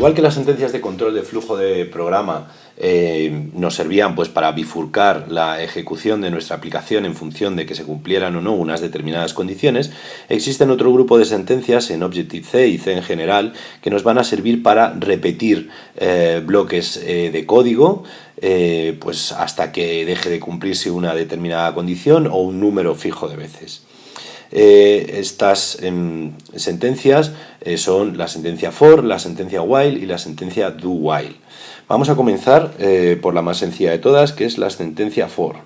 igual que las sentencias de control de flujo de programa nos servían pues para bifurcar la ejecución de nuestra aplicación en función de que se cumplieran o no unas determinadas condiciones, existen otro grupo de sentencias en Objective-C y C en general que nos van a servir para repetir bloques de código pues hasta que deje de cumplirse una determinada condición o un número fijo de veces. Estas sentencias son la sentencia for, la sentencia while y la sentencia do while. Vamos a comenzar por la más sencilla de todas, que es la sentencia for.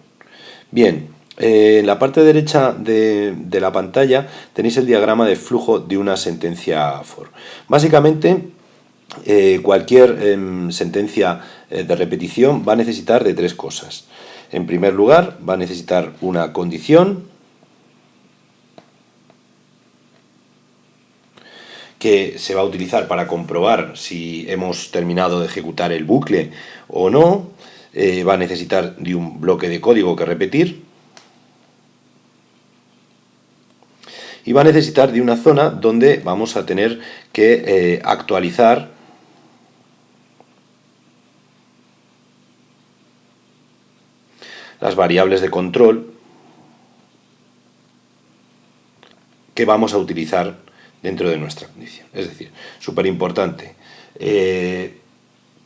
Bien, en la parte derecha de la pantalla tenéis el diagrama de flujo de una sentencia for. Básicamente, cualquier sentencia de repetición va a necesitar de tres cosas. En primer lugar, va a necesitar una condición que se va a utilizar para comprobar si hemos terminado de ejecutar el bucle o no. Va a necesitar de un bloque de código que repetir. Y va a necesitar de una zona donde vamos a tener que actualizar las variables de control que vamos a utilizar dentro de nuestra condición. Es decir, súper importante,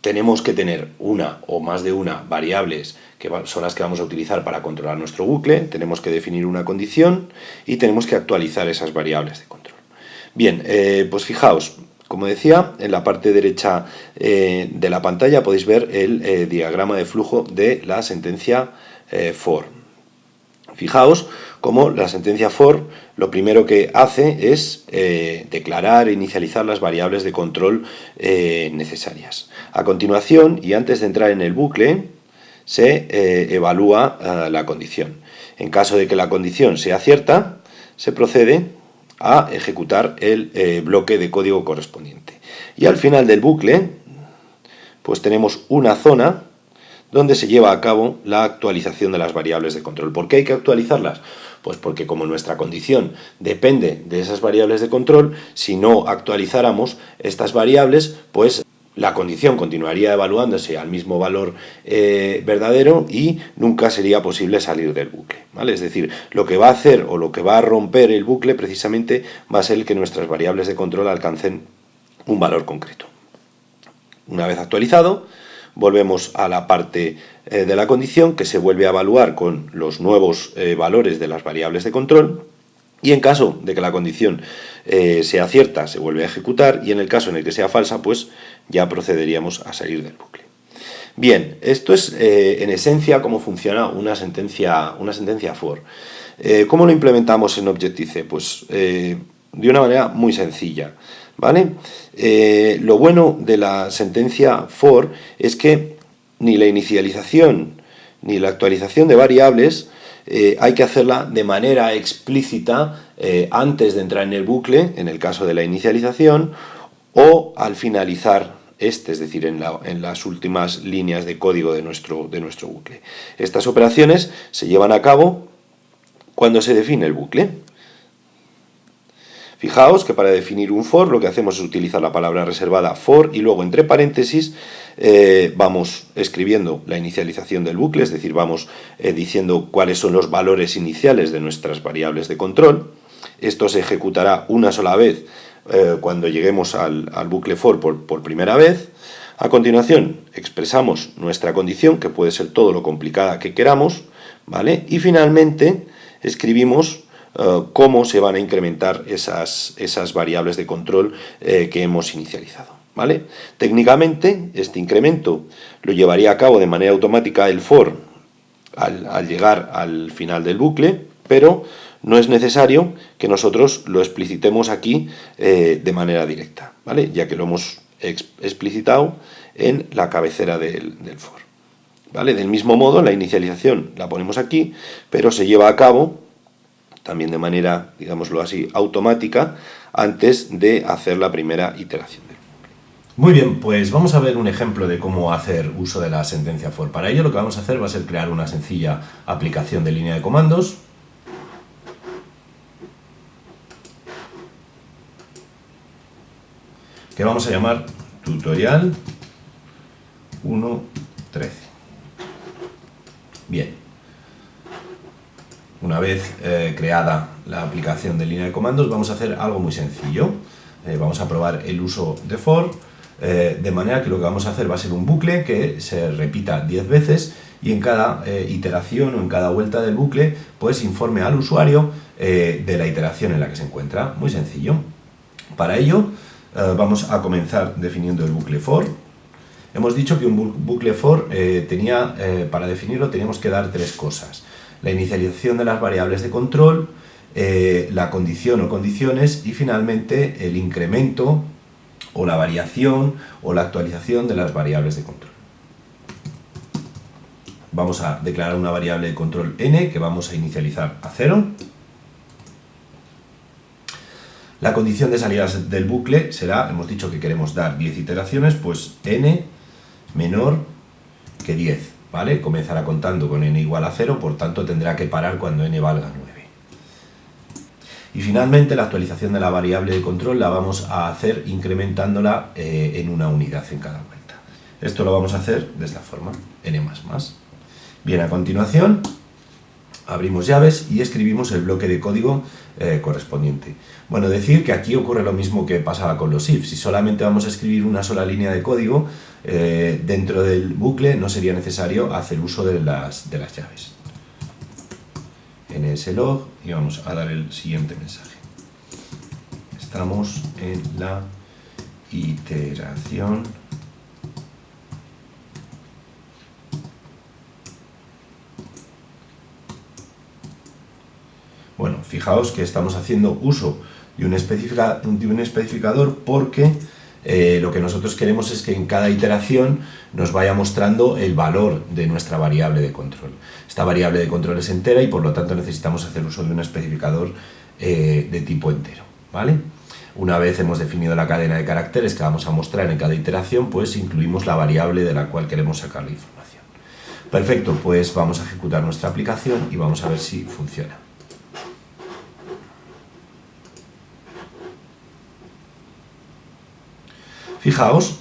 tenemos que tener una o más de una variables que son las que vamos a utilizar para controlar nuestro bucle, tenemos que definir una condición y tenemos que actualizar esas variables de control. Bien, pues fijaos, como decía, en la parte derecha de la pantalla podéis ver el diagrama de flujo de la sentencia for. Fijaos cómo la sentencia for lo primero que hace es declarar e inicializar las variables de control necesarias. A continuación, y antes de entrar en el bucle, se evalúa la condición. En caso de que la condición sea cierta, se procede a ejecutar el bloque de código correspondiente. Y al final del bucle, pues tenemos una zona donde se lleva a cabo la actualización de las variables de control. ¿Por qué hay que actualizarlas? Pues porque como nuestra condición depende de esas variables de control, si no actualizáramos estas variables, pues la condición continuaría evaluándose al mismo valor verdadero y nunca sería posible salir del bucle, ¿vale? Es decir, lo que va a hacer o lo que va a romper el bucle precisamente va a ser que nuestras variables de control alcancen un valor concreto. Una vez actualizado, volvemos a la parte de la condición que se vuelve a evaluar con los nuevos valores de las variables de control y en caso de que la condición sea cierta se vuelve a ejecutar y en el caso en el que sea falsa pues ya procederíamos a salir del bucle. Bien, esto es en esencia cómo funciona una sentencia for. ¿Cómo lo implementamos en Objective-C? Pues de una manera muy sencilla, ¿vale? Lo bueno de la sentencia for es que ni la inicialización ni la actualización de variables hay que hacerla de manera explícita antes de entrar en el bucle, en el caso de la inicialización, o al finalizar es decir, en las últimas líneas de código de nuestro bucle. Estas operaciones se llevan a cabo cuando se define el bucle. Fijaos que para definir un for lo que hacemos es utilizar la palabra reservada for y luego entre paréntesis vamos escribiendo la inicialización del bucle, es decir, vamos diciendo cuáles son los valores iniciales de nuestras variables de control. Esto se ejecutará una sola vez cuando lleguemos al bucle for por primera vez. A continuación expresamos nuestra condición, que puede ser todo lo complicada que queramos, ¿vale? Y finalmente escribimos cómo se van a incrementar esas variables de control que hemos inicializado, ¿vale? Técnicamente, este incremento lo llevaría a cabo de manera automática el for al llegar al final del bucle, pero no es necesario que nosotros lo explicitemos aquí de manera directa, ¿vale? Ya que lo hemos explicitado en la cabecera del for, ¿vale? Del mismo modo, la inicialización la ponemos aquí, pero se lleva a cabo también de manera, digámoslo así, automática, antes de hacer la primera iteración. Muy bien, pues vamos a ver un ejemplo de cómo hacer uso de la sentencia for. Para ello lo que vamos a hacer va a ser crear una sencilla aplicación de línea de comandos. Que vamos a llamar tutorial 1.13. Bien, una vez creada la aplicación de línea de comandos, vamos a hacer algo muy sencillo. Vamos a probar el uso de for, de manera que lo que vamos a hacer va a ser un bucle que se repita 10 veces y en cada iteración o en cada vuelta del bucle pues informe al usuario de la iteración en la que se encuentra. Muy sencillo. Para ello vamos a comenzar definiendo el bucle for. Hemos dicho que un bucle for para definirlo teníamos que dar tres cosas: la inicialización de las variables de control, la condición o condiciones y finalmente el incremento o la variación o la actualización de las variables de control. Vamos a declarar una variable de control n que vamos a inicializar a 0. La condición de salida del bucle será, hemos dicho que queremos dar 10 iteraciones, pues n menor que 10, ¿vale? Comenzará contando con n igual a 0, por tanto tendrá que parar cuando n valga 9. Y finalmente la actualización de la variable de control la vamos a hacer incrementándola en una unidad en cada vuelta. Esto lo vamos a hacer de esta forma, n++. Bien, a continuación abrimos llaves y escribimos el bloque de código correspondiente. Bueno, decir que aquí ocurre lo mismo que pasaba con los if. Si solamente vamos a escribir una sola línea de código, dentro del bucle no sería necesario hacer uso de las llaves. NSLog y vamos a dar el siguiente mensaje. Estamos en la iteración Bueno, fijaos que estamos haciendo uso de un especificador porque lo que nosotros queremos es que en cada iteración nos vaya mostrando el valor de nuestra variable de control. Esta variable de control es entera y por lo tanto necesitamos hacer uso de un especificador de tipo entero, ¿vale? Una vez hemos definido la cadena de caracteres que vamos a mostrar en cada iteración, pues incluimos la variable de la cual queremos sacar la información. Perfecto, pues vamos a ejecutar nuestra aplicación y vamos a ver si funciona. Fijaos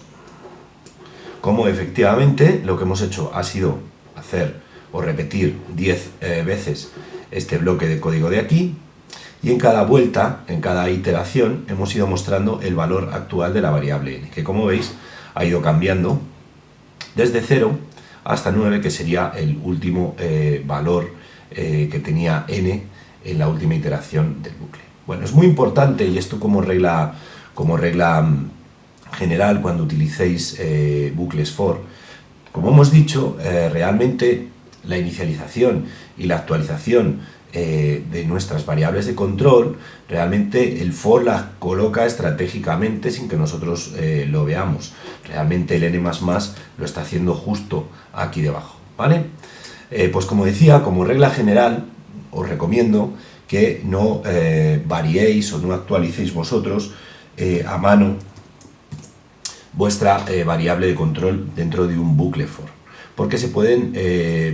cómo efectivamente lo que hemos hecho ha sido hacer o repetir 10 veces este bloque de código de aquí y en cada vuelta, en cada iteración, hemos ido mostrando el valor actual de la variable n, que como veis ha ido cambiando desde 0 hasta 9, que sería el último valor que tenía n en la última iteración del bucle. Bueno, es muy importante, y esto como regla general cuando utilicéis bucles for, como hemos dicho, realmente la inicialización y la actualización de nuestras variables de control, realmente el for las coloca estratégicamente sin que nosotros lo veamos. Realmente el n++ lo está haciendo justo aquí debajo, ¿vale? Pues como decía, como regla general, os recomiendo que no variéis o no actualicéis vosotros a mano vuestra variable de control dentro de un bucle for, porque se pueden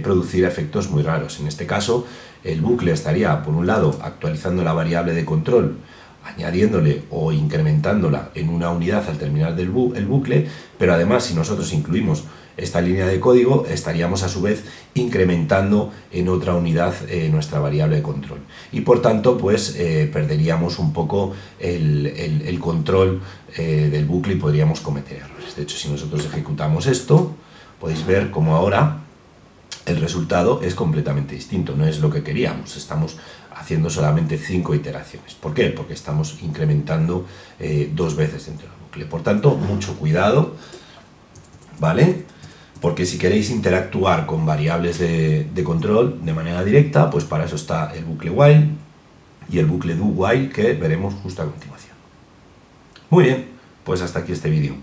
producir efectos muy raros. En este caso, el bucle estaría, por un lado, actualizando la variable de control, añadiéndole o incrementándola en una unidad al terminar el bucle, pero además, si nosotros incluimos esta línea de código, estaríamos a su vez incrementando en otra unidad nuestra variable de control. Y por tanto, pues perderíamos un poco el control del bucle y podríamos cometer errores. De hecho, si nosotros ejecutamos esto, podéis ver cómo ahora el resultado es completamente distinto, no es lo que queríamos. Estamos haciendo solamente 5 iteraciones. ¿Por qué? Porque estamos incrementando 2 veces dentro del bucle. Por tanto, mucho cuidado, ¿vale? Porque si queréis interactuar con variables de control de manera directa, pues para eso está el bucle while y el bucle do while, que veremos justo a continuación. Muy bien, pues hasta aquí este vídeo.